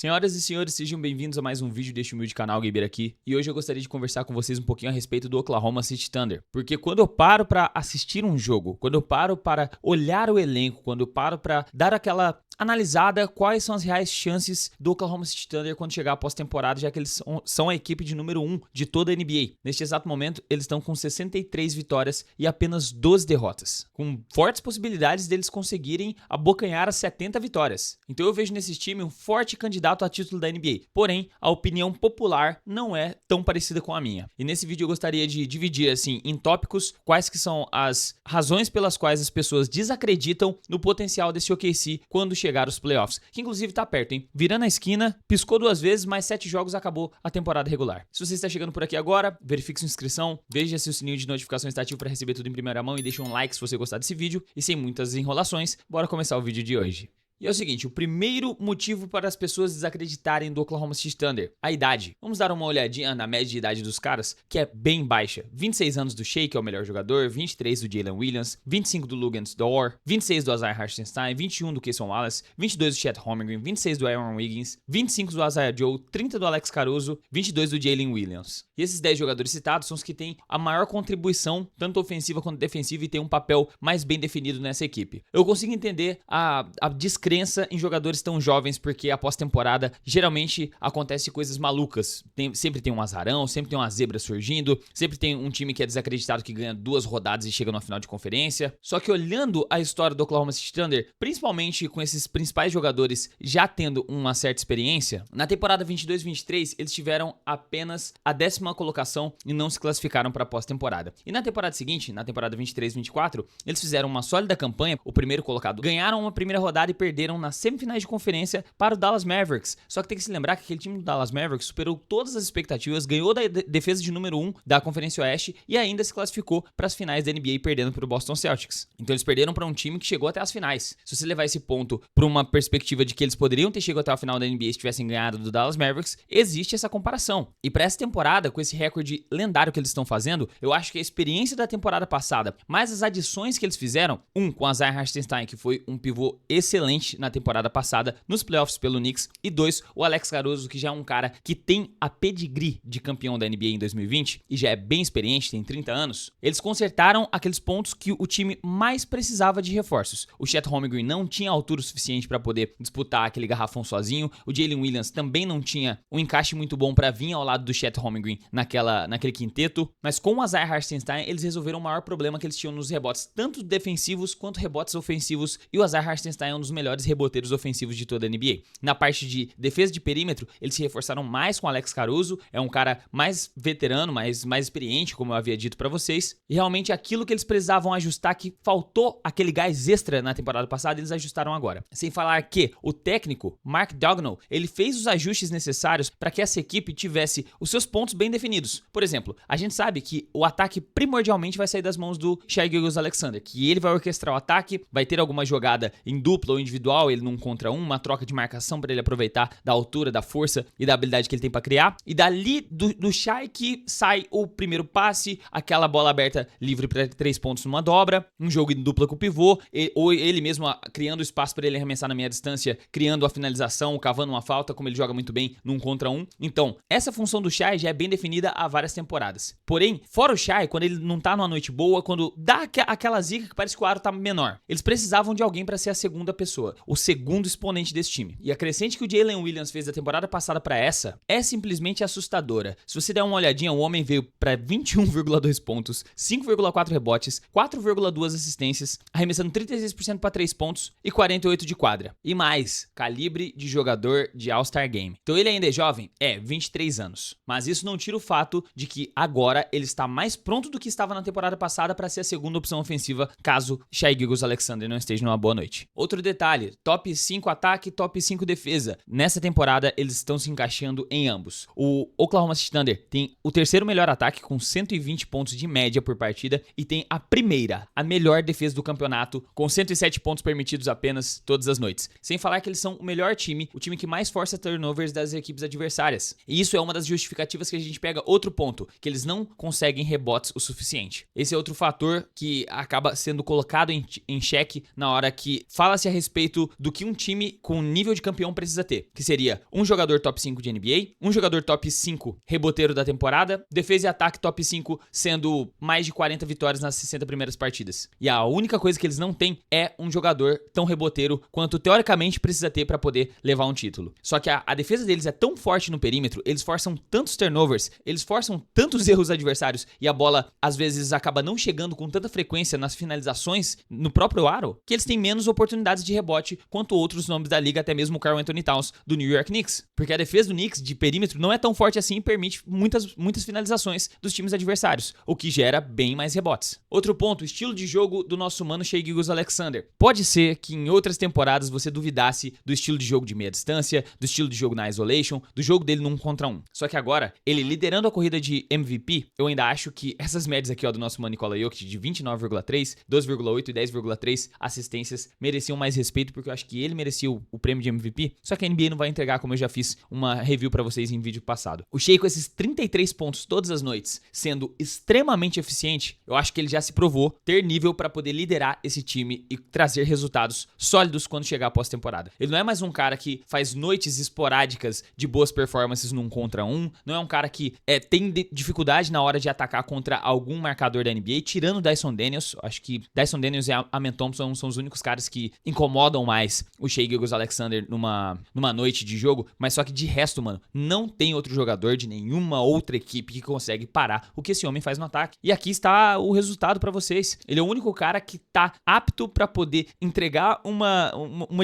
Senhoras e senhores, sejam bem-vindos a mais um vídeo deste humilde canal Gamer aqui. E hoje eu gostaria de conversar com vocês um pouquinho a respeito do Oklahoma City Thunder. Porque quando eu paro para assistir um jogo, quando eu paro para olhar o elenco, quando eu paro para dar aquela analisada quais são as reais chances do Oklahoma City Thunder quando chegar a pós-temporada, já que eles são a equipe de número 1 de toda a NBA. Neste exato momento, eles estão com 63 vitórias e apenas 12 derrotas, com fortes possibilidades deles conseguirem abocanhar as 70 vitórias. Então eu vejo nesse time um forte candidato a título da NBA. Porém, a opinião popular não é tão parecida com a minha. E nesse vídeo eu gostaria de dividir assim em tópicos quais que são as razões pelas quais as pessoas desacreditam no potencial desse OKC quando chegar os playoffs, que inclusive tá perto, hein? Virando a esquina, piscou 2 vezes, mais 7 jogos, acabou a temporada regular. Se você está chegando por aqui agora, verifique sua inscrição, veja se o sininho de notificações está ativo para receber tudo em primeira mão e deixe um like se você gostar desse vídeo. E sem muitas enrolações, bora começar o vídeo de hoje. E é o seguinte, o primeiro motivo para as pessoas desacreditarem do Oklahoma City Thunder, a idade. Vamos dar uma olhadinha na média de idade dos caras, que é bem baixa. 26 anos do Shea, que é o melhor jogador, 23 do Jalen Williams, 25 do Luguentz Dort, 26 do Isaiah Hartenstein, 21 do Cason Wallace, 22 do Chet Holmgren, 26 do Aaron Wiggins, 25 do Isaiah Joe, 30 do Alex Caruso, 22 do Jalen Williams. E esses 10 jogadores citados são os que têm a maior contribuição, tanto ofensiva quanto defensiva, e têm um papel mais bem definido nessa equipe. Eu consigo entender a descrença em jogadores tão jovens, porque após temporada geralmente acontece coisas malucas. Sempre tem um azarão, sempre tem uma zebra surgindo, sempre tem um time que é desacreditado que ganha 2 rodadas e chega na final de conferência. Só que olhando a história do Oklahoma City Thunder, principalmente com esses principais jogadores já tendo uma certa experiência, na temporada 22-23 eles tiveram apenas a 10ª colocação e não se classificaram para a pós-temporada. E na temporada seguinte, na temporada 23-24, eles fizeram uma sólida campanha, o primeiro colocado, ganharam uma primeira rodada e perderam nas semifinais de conferência para o Dallas Mavericks. Só que tem que se lembrar que aquele time do Dallas Mavericks superou todas as expectativas, ganhou da defesa de número 1 da Conferência Oeste e ainda se classificou para as finais da NBA perdendo para o Boston Celtics. Então eles perderam para um time que chegou até as finais. Se você levar esse ponto para uma perspectiva de que eles poderiam ter chegado até a final da NBA se tivessem ganhado do Dallas Mavericks, existe essa comparação. E para essa temporada, com esse recorde lendário que eles estão fazendo, eu acho que a experiência da temporada passada, mais as adições que eles fizeram, com Isaiah Hartenstein, que foi um pivô excelente na temporada passada, nos playoffs pelo Knicks, e 2, o Alex Caruso, que já é um cara que tem a pedigree de campeão da NBA em 2020 e já é bem experiente, tem 30 anos, eles consertaram aqueles pontos que o time mais precisava de reforços. O Chet Holmgren não tinha altura o suficiente para poder disputar aquele garrafão sozinho, o Jalen Williams também não tinha um encaixe muito bom para vir ao lado do Chet Holmgren naquele quinteto, mas com o Isaiah Hartenstein eles resolveram o maior problema que eles tinham nos rebotes, tanto defensivos quanto rebotes ofensivos, e o Isaiah Hartenstein é um dos melhores reboteiros ofensivos de toda a NBA. Na parte de defesa de perímetro, eles se reforçaram mais com o Alex Caruso, é um cara mais veterano, mais experiente, como eu havia dito pra vocês, e realmente aquilo que eles precisavam ajustar, que faltou aquele gás extra na temporada passada, eles ajustaram agora. Sem falar que o técnico, Mark Daigneault, ele fez os ajustes necessários para que essa equipe tivesse os seus pontos bem definidos. Por exemplo, a gente sabe que o ataque primordialmente vai sair das mãos do Shai Gilgeous-Alexander, que ele vai orquestrar o ataque, vai ter alguma jogada em dupla ou individual, ele num contra um, uma troca de marcação para ele aproveitar da altura, da força e da habilidade que ele tem para criar. E dali do Shai que sai o primeiro passe, aquela bola aberta livre para 3 pontos numa dobra, um jogo em dupla com o pivô, ou ele mesmo criando espaço para ele arremessar na meia distância, criando a finalização, cavando uma falta, como ele joga muito bem num contra um. Então, essa função do Shai já é bem definida há várias temporadas. Porém, fora o Shai, quando ele não tá numa noite boa, quando dá aquela zica que parece que o aro tá menor, eles precisavam de alguém para ser a segunda pessoa, o segundo exponente desse time. E a crescente que o Jalen Williams fez da temporada passada para essa é simplesmente assustadora. Se você der uma olhadinha, o homem veio para 21,2 pontos, 5,4 rebotes, 4,2 assistências, arremessando 36% para 3 pontos e 48 de quadra. E mais, calibre de jogador de All-Star Game. Então ele ainda é jovem? 23 anos. Mas isso não tira o fato de que agora ele está mais pronto do que estava na temporada passada para ser a segunda opção ofensiva, caso Shai Gilgeous-Alexander não esteja numa boa noite. Outro detalhe, top 5 ataque, top 5 defesa. Nessa temporada, eles estão se encaixando em ambos. O Oklahoma City Thunder tem o terceiro melhor ataque, com 120 pontos de média por partida, e tem a melhor defesa do campeonato, com 107 pontos permitidos apenas todas as noites. Sem falar que eles são o melhor time, o time que mais força turnovers das equipes adversárias. E isso é uma das justificativas que a gente pega outro ponto, que eles não conseguem rebotes o suficiente. Esse é outro fator que acaba sendo colocado em xeque na hora que fala-se a respeito respeito do que um time com nível de campeão precisa ter, que seria um jogador top 5 de NBA, um jogador top 5 reboteiro da temporada, defesa e ataque top 5 sendo mais de 40 vitórias nas 60 primeiras partidas. E a única coisa que eles não têm é um jogador tão reboteiro quanto teoricamente precisa ter para poder levar um título. Só que a defesa deles é tão forte no perímetro, eles forçam tantos turnovers, eles forçam tantos erros adversários e a bola às vezes acaba não chegando com tanta frequência nas finalizações no próprio aro, que eles têm menos oportunidades de rebote quanto outros nomes da liga, até mesmo o Karl Anthony Towns do New York Knicks. Porque a defesa do Knicks de perímetro não é tão forte assim e permite muitas finalizações dos times adversários, o que gera bem mais rebotes. Outro ponto, o estilo de jogo do nosso mano Shai Gilgeous-Alexander. Pode ser que em outras temporadas você duvidasse do estilo de jogo de meia distância, do estilo de jogo na isolation, do jogo dele no 1 contra 1. Só que agora, ele liderando a corrida de MVP, eu ainda acho que essas médias aqui do nosso mano Nikola Jokic de 29,3, 12,8 e 10,3 assistências mereciam mais respeito, porque eu acho que ele merecia o prêmio de MVP, só que a NBA não vai entregar, como eu já fiz uma review pra vocês em vídeo passado. O Shai com esses 33 pontos todas as noites, sendo extremamente eficiente, eu acho que ele já se provou ter nível pra poder liderar esse time e trazer resultados sólidos quando chegar a pós-temporada. Ele não é mais um cara que faz noites esporádicas de boas performances num contra um, não é um cara que tem dificuldade na hora de atacar contra algum marcador da NBA, tirando o Dyson Daniels. Acho que Dyson Daniels e Amen Thompson são os únicos caras que incomodam mais o Shai Gilgeous-Alexander numa noite de jogo, mas só que de resto, mano, não tem outro jogador de nenhuma outra equipe que consegue parar o que esse homem faz no ataque. E aqui está o resultado pra vocês. Ele é o único cara que tá apto pra poder entregar uma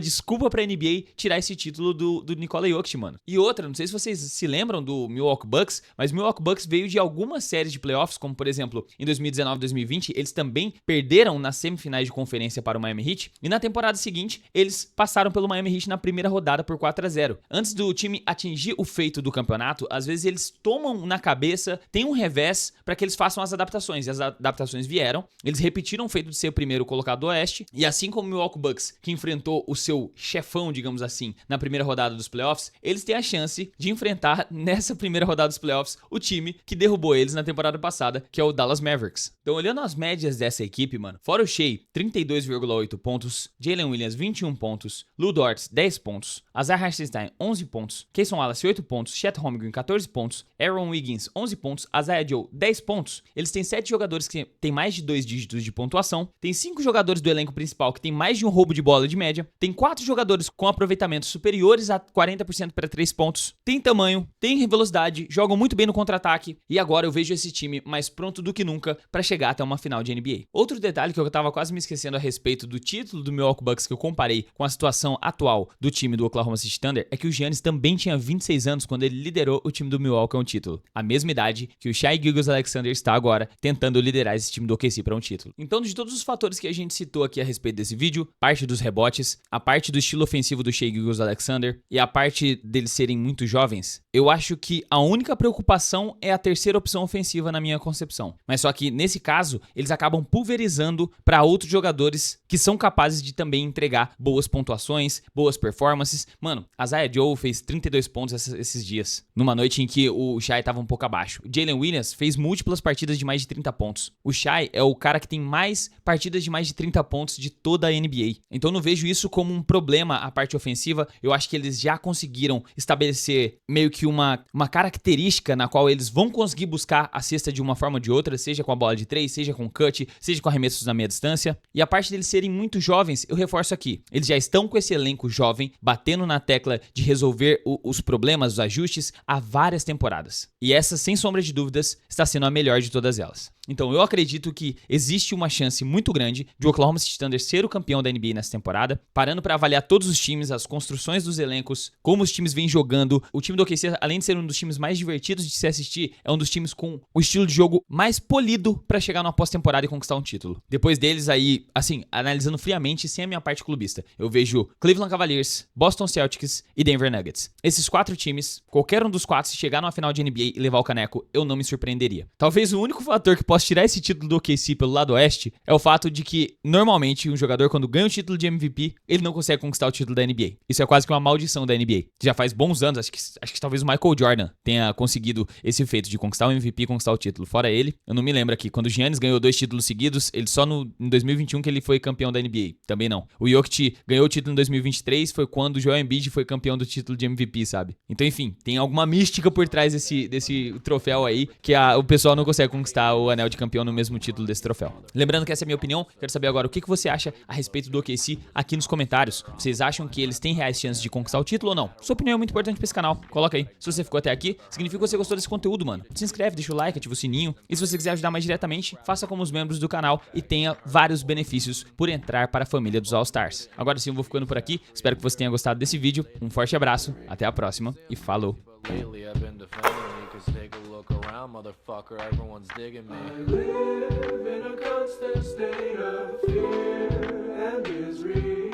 desculpa pra NBA tirar esse título do Nikola Jokic, mano. E outra, não sei se vocês se lembram do Milwaukee Bucks, mas o Milwaukee Bucks veio de algumas séries de playoffs, como por exemplo, em 2019 2020, eles também perderam nas semifinais de conferência para o Miami Heat, e na temporada seguinte, eles passaram pelo Miami Heat na primeira rodada por 4-0. Antes do time atingir o feito do campeonato, às vezes eles tomam na cabeça, tem um revés para que eles façam as adaptações, e as adaptações vieram, eles repetiram o feito de ser o primeiro colocado do Oeste, e assim como o Milwaukee Bucks, que enfrentou o seu chefão, digamos assim, na primeira rodada dos playoffs, eles têm a chance de enfrentar nessa primeira rodada dos playoffs o time que derrubou eles na temporada passada, que é o Dallas Mavericks. Então, olhando as médias dessa equipe, mano, fora o Shai, 32,8 pontos, Jalen Williams, 21 pontos, Lu Dort, 10 pontos, Isaiah Hartenstein, 11 pontos, Cason Wallace, 8 pontos, Chet Holmgren, 14 pontos, Aaron Wiggins, 11 pontos, Isaiah Joe, 10 pontos. Eles têm 7 jogadores que têm mais de 2 dígitos de pontuação, tem 5 jogadores do elenco principal que tem mais de um roubo de bola de média, tem 4 jogadores com aproveitamentos superiores a 40% para 3 pontos, tem tamanho, tem velocidade, jogam muito bem no contra-ataque, e agora eu vejo esse time mais pronto do que nunca para chegar até uma final de NBA. Outro detalhe que eu tava quase me esquecendo a respeito do título do Milwaukee Bucks, que eu comparei com a situação atual do time do Oklahoma City Thunder, é que o Giannis também tinha 26 anos quando ele liderou o time do Milwaukee a um título. A mesma idade que o Shai Gilgeous-Alexander está agora tentando liderar esse time do OKC para um título. Então, de todos os fatores que a gente citou aqui a respeito desse vídeo, parte dos rebotes, a parte do estilo ofensivo do Shai Gilgeous-Alexander e a parte deles serem muito jovens, eu acho que a única preocupação é a terceira opção ofensiva na minha concepção. Mas só que, nesse caso, eles acabam pulverizando para outros jogadores que são capazes de também entregar boas pontuações, boas performances. Mano, Isaiah Joe fez 32 pontos esses dias, numa noite em que o Shai estava um pouco abaixo. Jalen Williams fez múltiplas partidas de mais de 30 pontos. O Shai é o cara que tem mais partidas de mais de 30 pontos de toda a NBA. Então não vejo isso como um problema a parte ofensiva. Eu acho que eles já conseguiram estabelecer meio que uma característica na qual eles vão conseguir buscar a cesta de uma forma ou de outra, seja com a bola de 3, seja com cut, seja com arremessos na meia distância. E a parte deles serem muito jovens, eu reforço aqui. Eles já estão com esse elenco jovem, batendo na tecla de resolver os problemas, os ajustes, há várias temporadas. E essa, sem sombra de dúvidas, está sendo a melhor de todas elas. Então eu acredito que existe uma chance muito grande de o Oklahoma City Thunder ser o campeão da NBA nessa temporada, parando para avaliar todos os times, as construções dos elencos, como os times vêm jogando. O time do OKC, além de ser um dos times mais divertidos de se assistir, é um dos times com o estilo de jogo mais polido para chegar numa pós-temporada e conquistar um título. Depois deles aí, assim, analisando friamente, sem a minha parte clubista, eu vejo Cleveland Cavaliers, Boston Celtics e Denver Nuggets. Esses 4 times, qualquer um dos 4, se chegar numa final de NBA e levar o caneco, eu não me surpreenderia. Talvez o único fator que possa posso tirar esse título do OKC pelo lado oeste é o fato de que, normalmente, um jogador, quando ganha o título de MVP, ele não consegue conquistar o título da NBA. Isso é quase que uma maldição da NBA. Já faz bons anos, acho que talvez o Michael Jordan tenha conseguido esse feito de conquistar o MVP e conquistar o título. Fora ele, eu não me lembro aqui. Quando o Giannis ganhou 2 títulos seguidos, ele só em 2021 que ele foi campeão da NBA. Também não. O Jokic ganhou o título em 2023, foi quando o Joel Embiid foi campeão do título de MVP, sabe? Então, enfim, tem alguma mística por trás desse troféu aí, que o pessoal não consegue conquistar o anel de campeão no mesmo título desse troféu. Lembrando que essa é a minha opinião, quero saber agora o que você acha a respeito do OKC aqui nos comentários. Vocês acham que eles têm reais chances de conquistar o título ou não? Sua opinião é muito importante pra esse canal, coloca aí. Se você ficou até aqui, significa que você gostou desse conteúdo, mano. Se inscreve, deixa o like, ativa o sininho. E se você quiser ajudar mais diretamente, faça como os membros do canal e tenha vários benefícios por entrar para a família dos All Stars. Agora sim, eu vou ficando por aqui, espero que você tenha gostado desse vídeo. Um forte abraço, até a próxima e falou! Lately I've been defending me, 'cause take a look around, motherfucker, everyone's digging me. I live in a constant state of fear and misery.